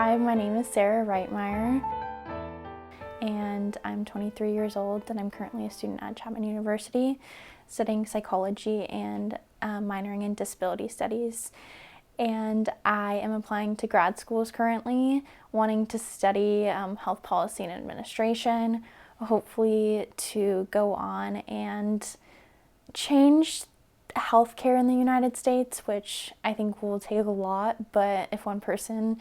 Hi, my name is Sarah Rightmire, and I'm 23 years old, and I'm currently a student at Chapman University studying psychology and minoring in disability studies. And I am applying to grad schools currently, wanting to study health policy and administration, hopefully to go on and change healthcare in the United States, which I think will take a lot, but if one person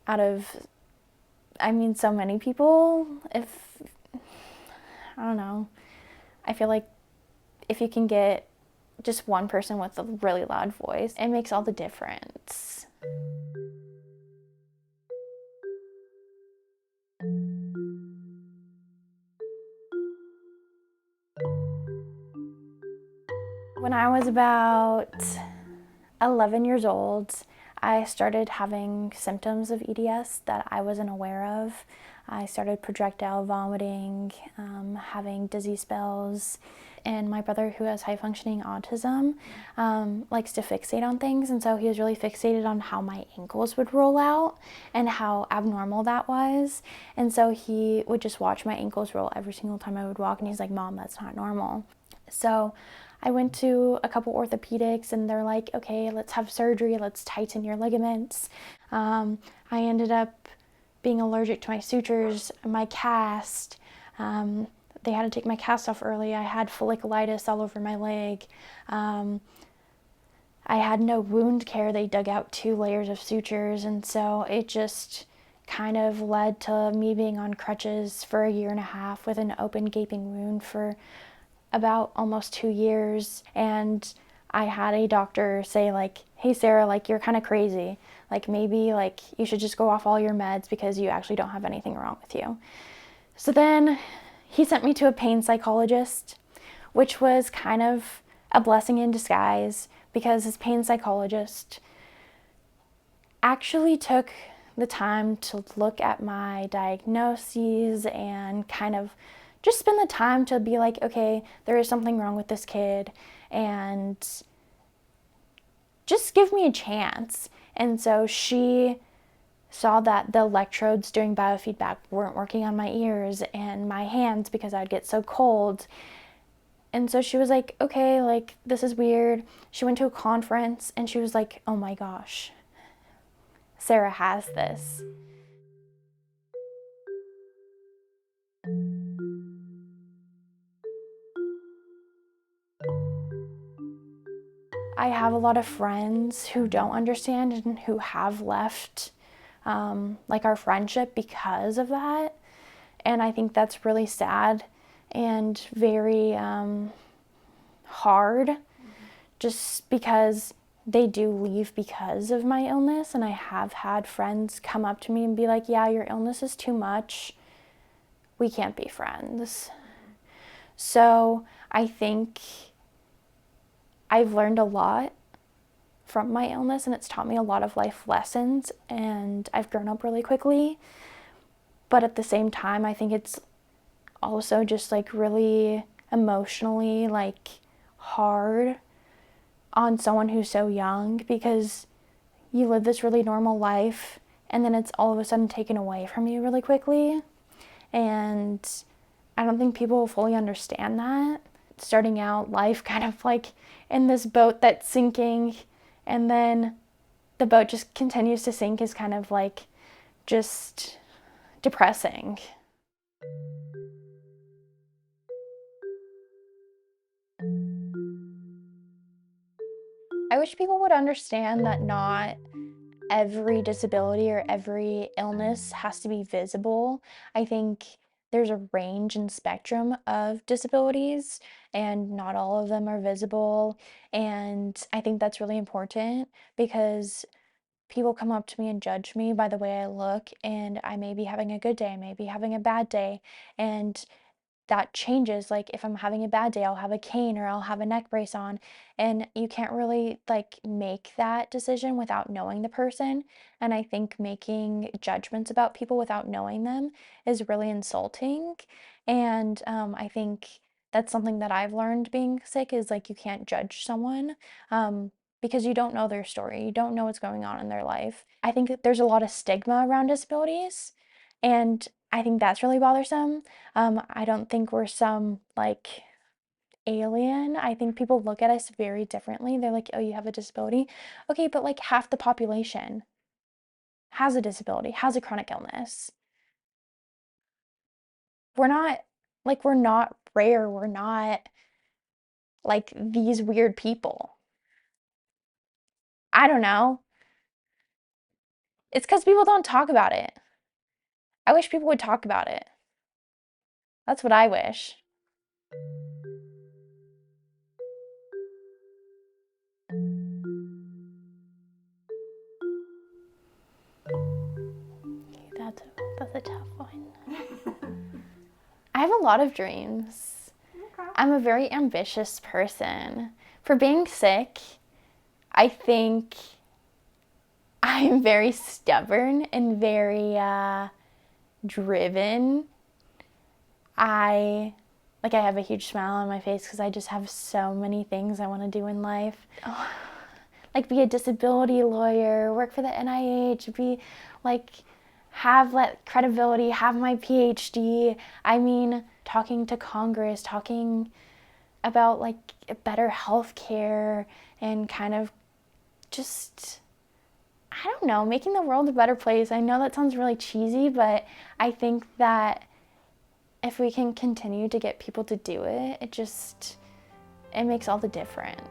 out of, so many people, I don't know, I feel like if you can get just one person with a really loud voice, it makes all the difference. When I was about 11 years old, I started having symptoms of EDS that I wasn't aware of. I started projectile vomiting, having dizzy spells, and my brother, who has high-functioning autism, likes to fixate on things, and so he was really fixated on how my ankles would roll out and how abnormal that was. And so he would just watch my ankles roll every single time I would walk, and he's like, "Mom, that's not normal." So I went to a couple orthopedics, and they're like, "Okay, let's have surgery, let's tighten your ligaments." I ended up being allergic to my sutures, my cast. They had to take my cast off early. I had folliculitis all over my leg. I had no wound care. They dug out 2 layers of sutures, and so it just kind of led to me being on crutches for a year and a half with an open gaping wound for about almost 2 years. And I had a doctor say, like, "Hey Sarah, like, you're kind of crazy. Like, maybe like you should just go off all your meds because you actually don't have anything wrong with you." So then he sent me to a pain psychologist, which was kind of a blessing in disguise because his pain psychologist actually took the time to look at my diagnoses and kind of just spend the time to be like, okay, there is something wrong with this kid, and just give me a chance. And so she saw that the electrodes doing biofeedback weren't working on my ears and my hands because I'd get so cold. And so she was like, okay, like, this is weird. She went to a conference and she was like, "Oh my gosh, Sarah has this." I have a lot of friends who don't understand and who have left like our friendship because of that. And I think that's really sad and very hard, just because they do leave because of my illness. And I have had friends come up to me and be like, "Yeah, your illness is too much. We can't be friends." So I think I've learned a lot from my illness, and it's taught me a lot of life lessons, and I've grown up really quickly. But at the same time, I think it's also just like really emotionally like hard on someone who's so young, because you live this really normal life and then it's all of a sudden taken away from you really quickly. And I don't think people fully understand that. Starting out life kind of like in this boat that's sinking, and then the boat just continues to sink is kind of like just depressing. I wish people would understand that not every disability or every illness has to be visible. I think there's a range and spectrum of disabilities, and not all of them are visible. And I think that's really important because people come up to me and judge me by the way I look, and I may be having a good day, I may be having a bad day, and that changes. Like, if I'm having a bad day, I'll have a cane or I'll have a neck brace on, and you can't really like make that decision without knowing the person. And I think making judgments about people without knowing them is really insulting. And I think that's something that I've learned being sick, is like you can't judge someone. because you don't know their story. You don't know what's going on in their life. I think that there's a lot of stigma around disabilities, and I think that's really bothersome. I don't think we're some like alien. I think people look at us very differently. They're like, oh, you have a disability? Okay, but like half the population has a disability, has a chronic illness. We're not rare. We're not like these weird people. I don't know. It's because people don't talk about it. I wish people would talk about it. That's what I wish. That's a tough one. I have a lot of dreams. Okay. I'm a very ambitious person. For being sick, I think I'm very stubborn and very driven. I have a huge smile on my face because I just have so many things I want to do in life. Oh, like be a disability lawyer, work for the NIH, be like have that credibility, have my PhD. I mean, talking to Congress, talking about like better health care and kind of just, I don't know, making the world a better place. I know that sounds really cheesy, but I think that if we can continue to get people to do it, it makes all the difference.